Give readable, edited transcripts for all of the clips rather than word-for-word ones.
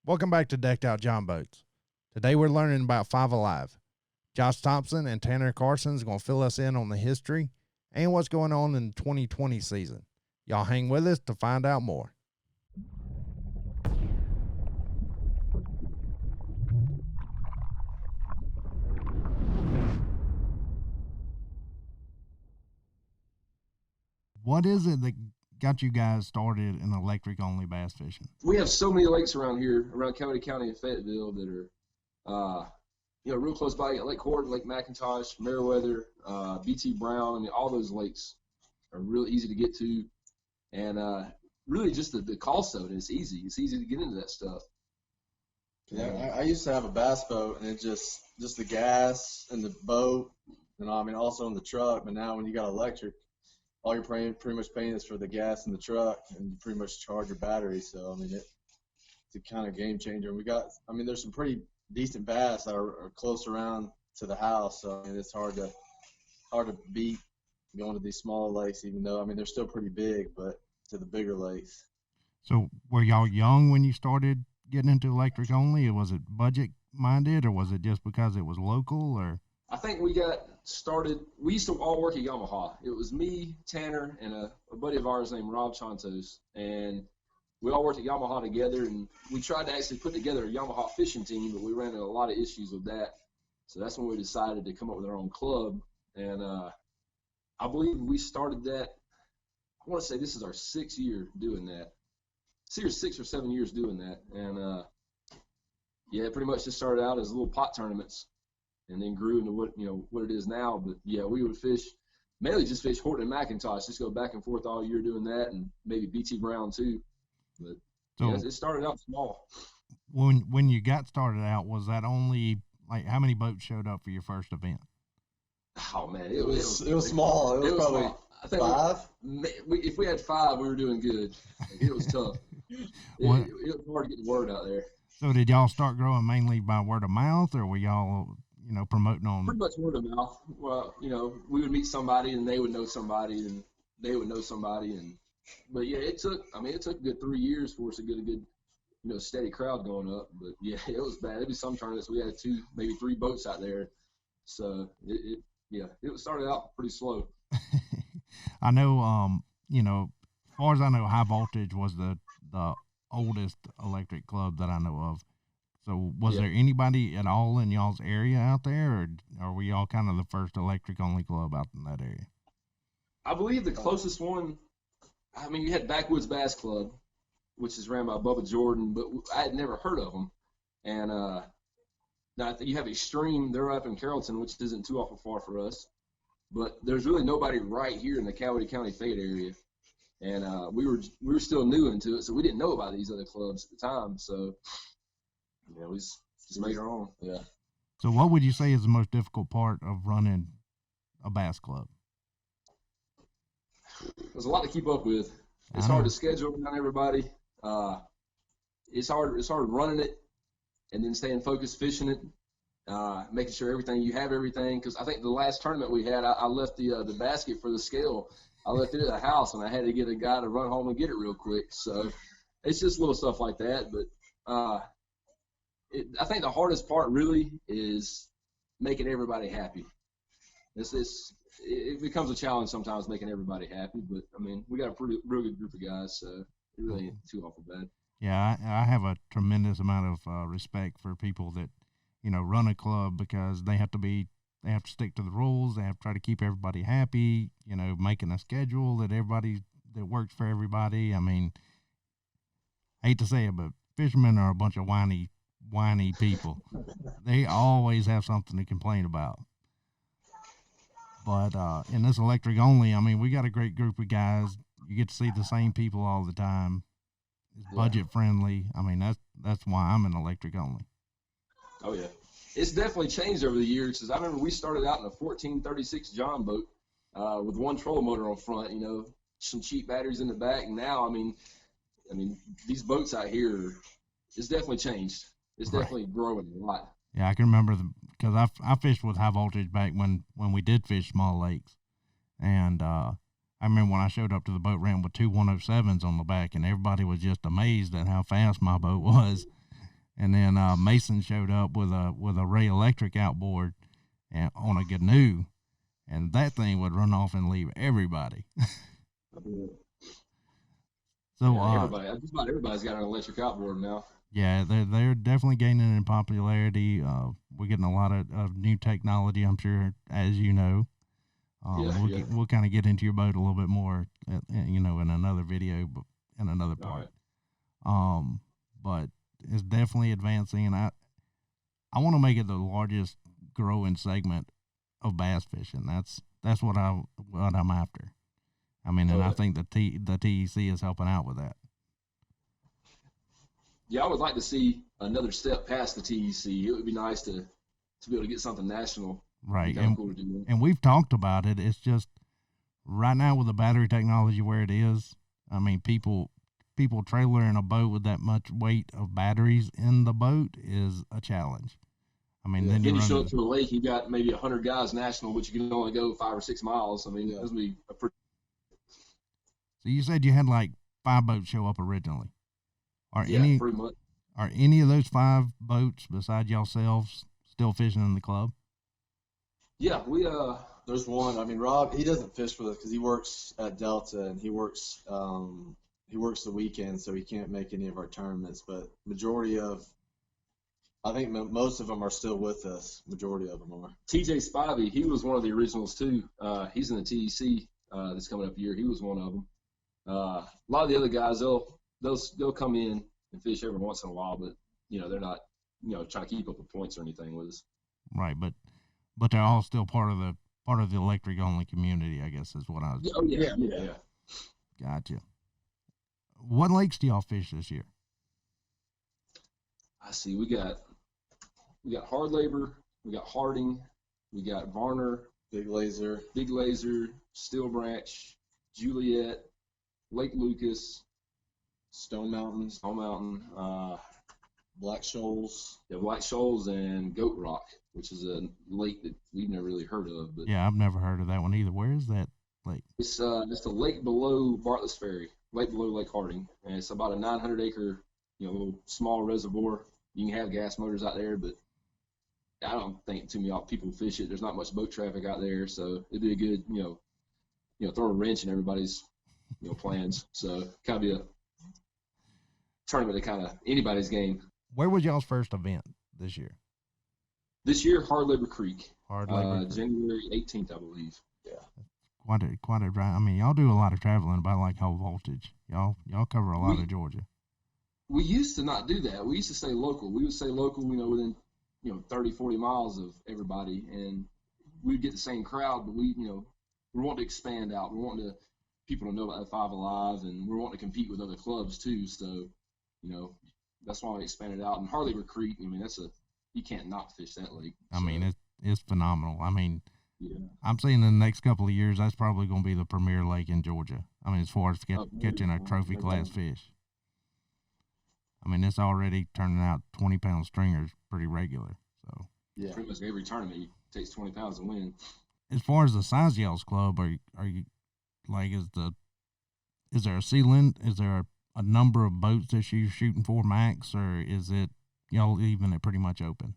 Welcome back to Decked Out Jon Boats. Today we're learning about Five Alive. Josh Thompson and Tanner Carson is going to fill us in on the history and what's going on in the 2020 season. Y'all hang with us to find out more. What is it that got you guys started in electric-only bass fishing? We have so many lakes around here, around Coweta County and Fayetteville, that are, real close by. Lake Horton, Lake McIntosh, Meriwether, BT Brown. I mean, all those lakes are really easy to get to, and really just the cost of it is easy. It's easy to get into that stuff. Yeah, I used to have a bass boat, and it just the gas and the boat, and also in the truck. But now when you got electric, all you're pretty much paying is for the gas in the truck, and you pretty much charge your battery. So it's a kind of game changer. And there's some pretty decent bass that are close around to the house. So it's hard to beat going to these smaller lakes, even though they're still pretty big, but to the bigger lakes. So were y'all young when you started getting into electric only, or was it budget minded, or was it just because it was local? Or I think we got started. We used to all work at Yamaha. It was me, Tanner, and a buddy of ours named Rob Chantos, and we all worked at Yamaha together. And we tried to actually put together a Yamaha fishing team, but we ran into a lot of issues with that. So that's when we decided to come up with our own club. And I believe we started that. I want to say this is our 6th year doing that. 6 or 7 years doing that, and it pretty much just started out as little pot tournaments, and then grew into what it is now. But yeah, we would mainly just fish Horton and McIntosh, just go back and forth all year doing that, and maybe BT Brown too. But it started out small. When you got started out, was that only how many boats showed up for your first event? Oh man, it was small. It was probably small. I think 5. If we had 5, we were doing good. It was tough. It was hard to get the word out there. So did y'all start growing mainly by word of mouth, or were y'all, promoting on? Pretty much word of mouth. Well, we would meet somebody, and they would know somebody, and they would know somebody, but yeah, it took a good 3 years for us to get a good, steady crowd going up. But yeah, it was bad. There'd be some tournaments we had 2, maybe 3 boats out there, so it started out pretty slow. I know, as far as I know, High Voltage was the oldest electric club that I know of. So was there anybody at all in y'all's area out there, or were y'all kind of the first electric only club out in that area? I believe the closest one, you had Backwoods Bass Club, which is ran by Bubba Jordan, but I had never heard of them. And now you have Extreme, they're up in Carrollton, which isn't too awful far for us. But there's really nobody right here in the Coweta County Fayette area. And we were still new into it, so we didn't know about these other clubs at the time. So, we just made our own. Yeah. So what would you say is the most difficult part of running a bass club? There's a lot to keep up with. It's hard to schedule around everybody. It's hard running it and then staying focused fishing it, making sure you have everything. Because I think the last tournament we had, I left the basket for the scale. I left it at the house, and I had to get a guy to run home and get it real quick. So it's just little stuff like that. But I think the hardest part really is making everybody happy. It becomes a challenge sometimes making everybody happy. But, we got a real good group of guys, so it really ain't too awful bad. Yeah, I have a tremendous amount of respect for people that, run a club, because they have to stick to the rules. They have to try to keep everybody happy, making a schedule that works for everybody. I hate to say it, but fishermen are a bunch of whiny people. They always have something to complain about. But in this electric only, we got a great group of guys. You get to see the same people all the time. It's budget friendly. That's why I'm in electric only. Oh yeah. It's definitely changed over the years, because I remember we started out in a 1436 Jonboat with one trolling motor on front, some cheap batteries in the back. And now, these boats out here, it's definitely changed. It's definitely growing a lot. Yeah, I can remember because I fished with High Voltage back when we did fish small lakes, and I remember when I showed up to the boat ramp with 2 107s on the back, and everybody was just amazed at how fast my boat was. And then Mason showed up with a Ray Electric Outboard and on a canoe, and that thing would run off and leave everybody. So everybody, just about everybody's got an electric outboard now. Yeah, they're definitely gaining in popularity. We're getting a lot of new technology, I'm sure, as you know. We'll kind of get into your boat a little bit more, in another video, but in another part. Right. But it's definitely advancing, and I want to make it the largest growing segment of bass fishing. That's what I'm after. I mean, and I think the TEC is helping out with that. Yeah, I would like to see another step past the TEC. It would be nice to be able to get something national. Right, cool to do. And we've talked about it. It's just right now with the battery technology where it is. I mean, people trailering a boat with that much weight of batteries in the boat is a challenge. I mean, then you show up to a lake, you got maybe 100 guys national, but you can only go 5 or 6 miles. I mean, that's gonna be a pretty. So you said you had like 5 boats show up originally. Pretty much. Are any of those 5 boats besides yourselves still fishing in the club? Yeah, we there's one. I mean, Rob, he doesn't fish for us because he works at Delta and he works the weekend, so he can't make any of our tournaments. But I think most of them are still with us. Majority of them are. TJ Spivey, he was one of the originals too. He's in the TEC this coming up year. He was one of them. A lot of the other guys, they'll come in and fish every once in a while, but they're not trying to keep up with points or anything with us. Right, but they're all still part of the electric only community, I guess is what I was. Oh yeah. Gotcha. What lakes do y'all fish this year? I see. We got Hard Labor, we got Harding, we got Varner, Big Laser, Steel Branch, Juliet, Lake Lucas, Stone Mountain, Black Shoals. Yeah, Black Shoals and Goat Rock, which is a lake that we've never really heard of. But yeah, I've never heard of that one either. Where is that lake? It's a lake below Bartlett's Ferry, below Lake Harding, and it's about a 900-acre, little small reservoir. You can have gas motors out there, but I don't think too many people fish it. There's not much boat traffic out there, so it'd be a good, throw a wrench in everybody's, plans. So kind of be a tournament to kind of anybody's game. Where was y'all's first event this year? This year, Hard Labor Creek. Creek. January 18th, I believe. Yeah. Quite a drive. I mean, y'all do a lot of traveling about like whole voltage. Y'all cover a lot of Georgia. We used to not do that. We used to stay local. We would stay local, within 30, 40 miles of everybody, and we'd get the same crowd, but we want to expand out. We want people to know about the Five Alive, and we want to compete with other clubs too. So, that's why we expanded out. And Hard Labor Creek, I mean, you can't not fish that lake. I mean, it's phenomenal. I mean, yeah. I'm seeing in the next couple of years, that's probably going to be the premier lake in Georgia. I mean, as far as catching a trophy class fish. I mean, it's already turning out 20-pound stringers pretty regular. So yeah, pretty much every tournament it takes 20 pounds to win. As far as the size y'all's club, are you like is there a ceiling? Is there a number of boats that you're shooting for max, or is it y'all leaving it pretty much open?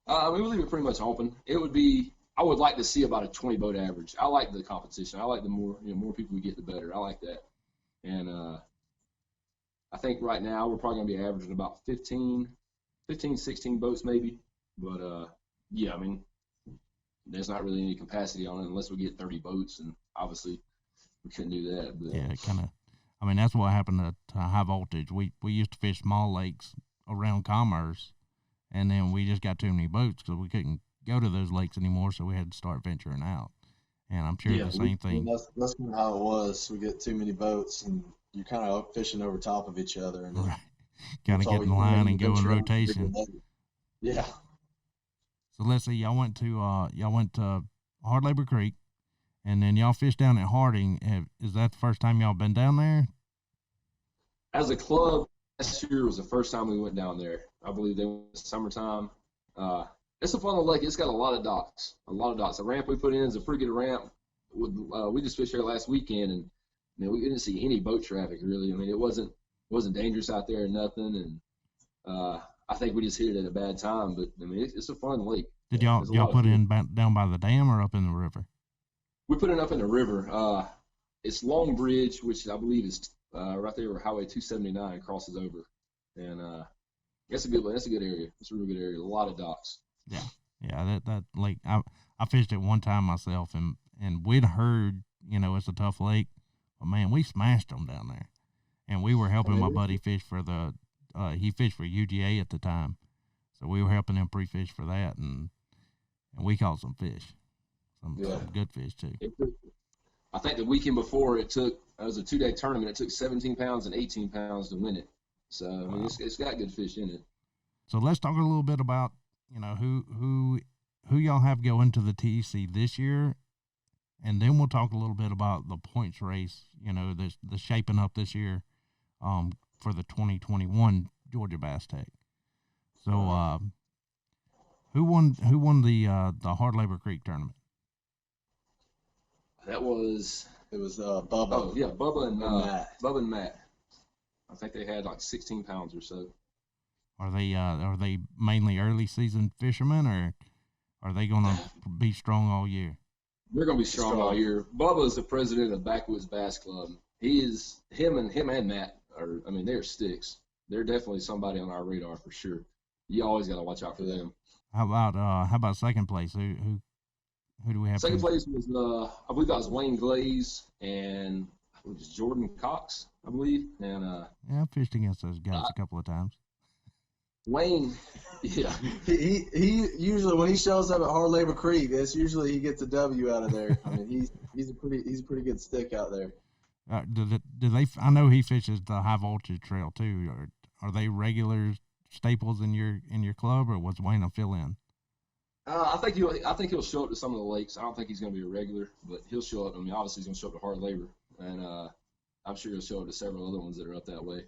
We leave it pretty much open. I would like to see about a 20 boat average. I like the competition. I like the more people we get, the better. I like that. And I think right now we're probably going to be averaging about 15, 16 boats maybe. But, I mean, there's not really any capacity on it unless we get 30 boats, and obviously we couldn't do that. But. Yeah, kind of. I mean, that's what happened to high voltage. We used to fish small lakes around Commerce, and then we just got too many boats because we couldn't go to those lakes anymore, so we had to start venturing out. And I'm sure the same thing. That's kind of how it was. We get too many boats, and you're kind of fishing over top of each other. And right. Kind of get in line and go in rotation. Yeah. So let's see. Y'all went to Hard Labor Creek, and then y'all fished down at Harding. Is that the first time y'all been down there? As a club, last year was the first time we went down there. I believe they went in the summertime. It's a fun little lake. It's got a lot of docks. The ramp we put in is a pretty good ramp. We just fished there last weekend, and we didn't see any boat traffic really. I mean, it wasn't dangerous out there or nothing. And I think we just hit it at a bad time. But I mean, it's a fun lake. Did There's a y'all lot of put it fish. in down by the dam or up in the river? We put it up in the river. It's Long Bridge, which I believe is right there where Highway 279 crosses over, and that's a good area. It's a real good area. A lot of docks. Yeah. That lake. I fished it one time myself, and we'd heard, it's a tough lake, but man, we smashed them down there, and we were helping my buddy fish for the. He fished for UGA at the time, so we were helping him pre-fish for that, and we caught some fish, some good fish too. I think the weekend before it was a 2-day tournament. It took 17 pounds and 18 pounds to win it. So I mean, it's got good fish in it. So let's talk a little bit about who y'all have going to the TEC this year, and then we'll talk a little bit about the points race. The shaping up this year, for the 2021 Georgia Bass Tech. So who won the Hard Labor Creek tournament? It was Bubba. Oh yeah, Bubba and Matt. Bubba and Matt. I think they had like 16 pounds or so. Are they mainly early season fishermen, or are they going to be strong all year? They're going to be strong all year. Bubba is the president of Backwoods Bass Club. Him and Matt are. I mean, they're sticks. They're definitely somebody on our radar for sure. You always got to watch out for them. How about second place? Who do we have? Second place was I believe that was Wayne Glaze and I believe it was Jordan Cox, I believe. And I fished against those guys a couple of times. Wayne, yeah. He usually, when he shows up at Hard Labor Creek, it's usually he gets a W out of there. I mean, he's a pretty good stick out there. Do they? I know he fishes the high voltage trail too. Are they regular staples in your club, or was Wayne a fill in? I think he'll show up to some of the lakes. I don't think he's going to be a regular, but he'll show up. I mean, obviously he's going to show up to Hard Labor, and I'm sure he'll show up to several other ones that are up that way.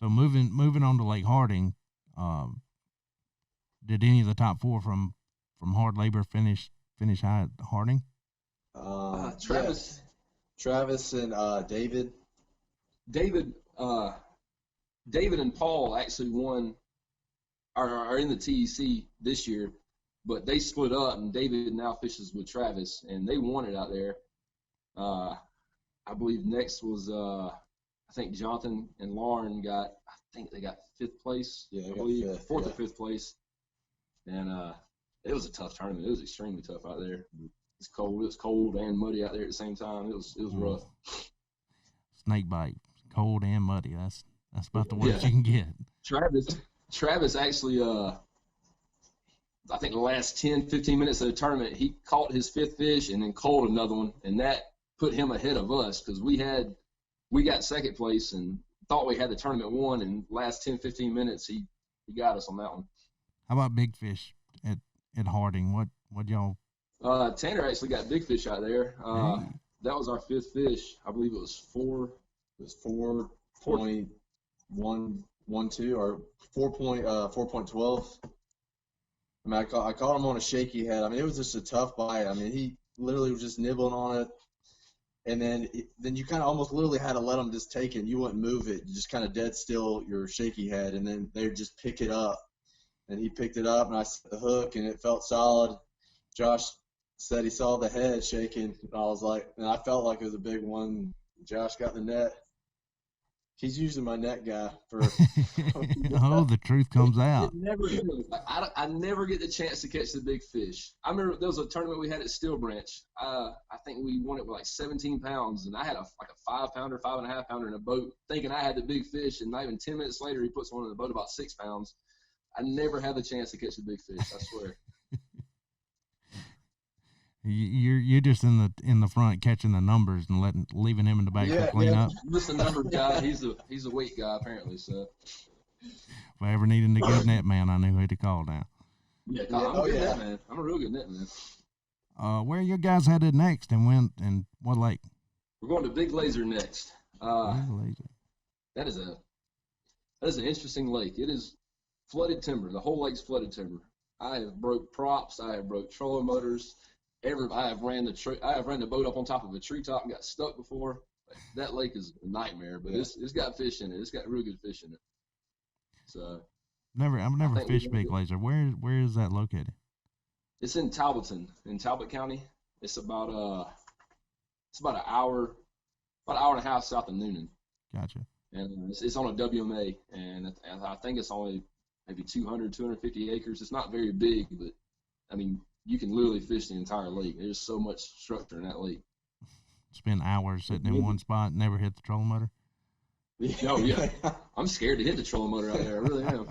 So moving on to Lake Harding, did any of the top four from Hard Labor finish high at Harding? Travis and David. David and Paul actually won, are in the TEC this year, but they split up, and David now fishes with Travis, and they won it out there. I believe next was I think Jonathan and Lauren got fifth place. Yeah, I believe fourth or fifth place, and it was a tough tournament. It was extremely tough out there. It's cold. It was cold and muddy out there at the same time. It was rough. Snake bite, cold and muddy. That's about the worst you can get. Travis actually, I think the last 10, 15 minutes of the tournament, he caught his fifth fish and then caught another one, and that put him ahead of us because we got second place and thought we had the tournament won, and last 10, 15 minutes he got us on that one. How about big fish at Harding? What y'all? Tanner actually got big fish out there. That was our fifth fish. I believe it was 4.112 or 4.12. I mean, I caught him on a shaky head. I mean, it was just a tough bite. I mean, he literally was just nibbling on it, and then you kind of almost literally had to let him just take it. You wouldn't move it. You just kind of dead still your shaky head, and then they would just pick it up. And he picked it up, and I set the hook, and it felt solid. Josh said he saw the head shaking, and I felt like it was a big one. Josh got the net. He's usually my net guy for. Oh, the truth comes out. I never get the chance to catch the big fish. I remember there was a tournament we had at Steel Branch. I think we won it with like 17 pounds, and I had a 5-pounder, 5.5-pounder in a boat, thinking I had the big fish, and not even 10 minutes later, he puts one in the boat about 6 pounds. I never had the chance to catch the big fish. I swear. You're just in the front catching the numbers and leaving him in the back to clean up. Just a number guy. He's a weight guy apparently. So if I ever needed a good net man, I knew who to call now. Yeah, I'm a good net man. I'm a real good net man. Where you guys headed next, and what lake? We're going to Big Laser next. Big Laser. That is an interesting lake. It is flooded timber. The whole lake's flooded timber. I have broke props. I have broke trolling motors. I have ran the boat up on top of a treetop and got stuck before. That lake is a nightmare, but it's got fish in it. It's got real good fish in it. So I've I never think we fished Big Laser. Where is that located? it's in Talbotton, in Talbot County. It's about an hour, about an hour and a half south of Noonan, Gotcha. and it's on a WMA, and I think it's only maybe 250 acres. It's not very big, but I mean, you can literally fish the entire lake. There's so much structure in that lake. Spend hours sitting in one spot, never hit the trolling motor. Oh yeah, I'm scared to hit the trolling motor out there. I really am.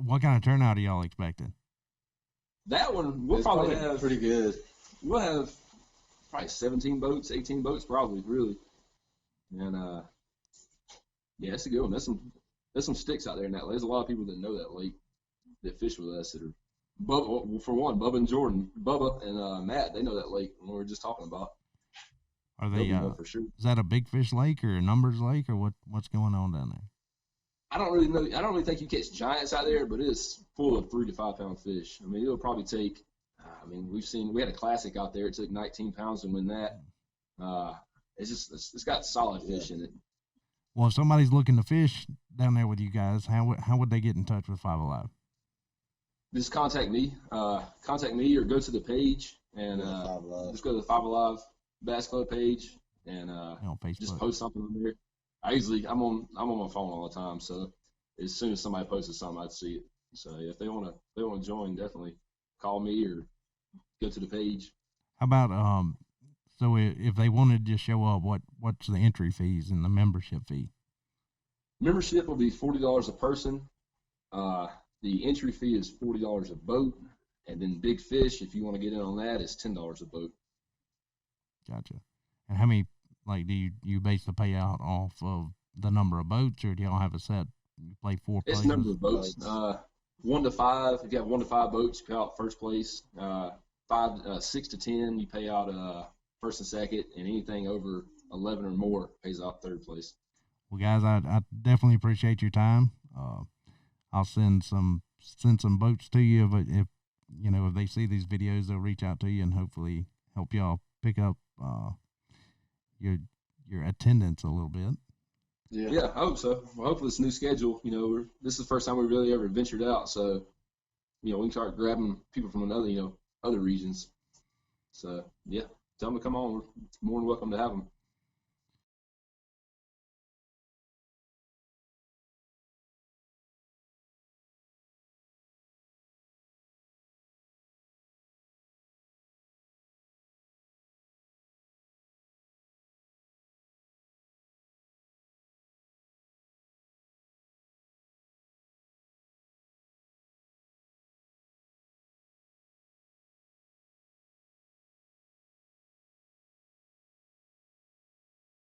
What kind of turnout are y'all expecting? That one we'll It's probably have. pretty good. We'll have probably 17 boats, 18 boats, probably really. And yeah, it's a good one. There's some sticks out there in that lake. There's a lot of people that know that lake that fish with us that are Bubba. For one, Bubba and Jordan, Bubba and Matt, they know that lake when we were just talking about. Are they? For sure. Is that a big fish lake or a numbers lake or what's going on down there? I don't really know. I don't really think you catch giants out there, but it's full of 3 to 5 pound fish. I mean, it'll probably take. I mean, we had a classic out there. It took 19 pounds to win that. It's got solid fish in it. Well, if somebody's looking to fish down there with you guys, how would they get in touch with Five Alive? Just contact me. Contact me or go to the page and just go to the Five Alive Bass Club page and On Facebook. just post something on there. I'm on my phone all the time, so as soon as somebody posted something, I'd see it. So yeah, if they want to join, definitely call me or go to the page. How about so if they wanted to show up, what's the entry fees and the membership fee? Membership will be $40 a person. The entry fee is $40 a boat, and then big fish, if you want to get in on that, is $10 a boat. Gotcha. And how many, like, do you base the payout off of the number of boats, or do y'all have a set? You play 4 places? It's number of boats. 1 to 5. If you have 1 to 5 boats, you pay out first place. 6 to 10, you pay out first and second, and anything over 11 or more pays out third place. Well, guys, I definitely appreciate your time. I'll send some boats to you, but if they see these videos, they'll reach out to you and hopefully help y'all pick up your attendance a little bit. Yeah, I hope so. Well, hopefully this new schedule, this is the first time we really ever ventured out, so we can start grabbing people from other regions. So yeah, tell them to come on. We're more than welcome to have them.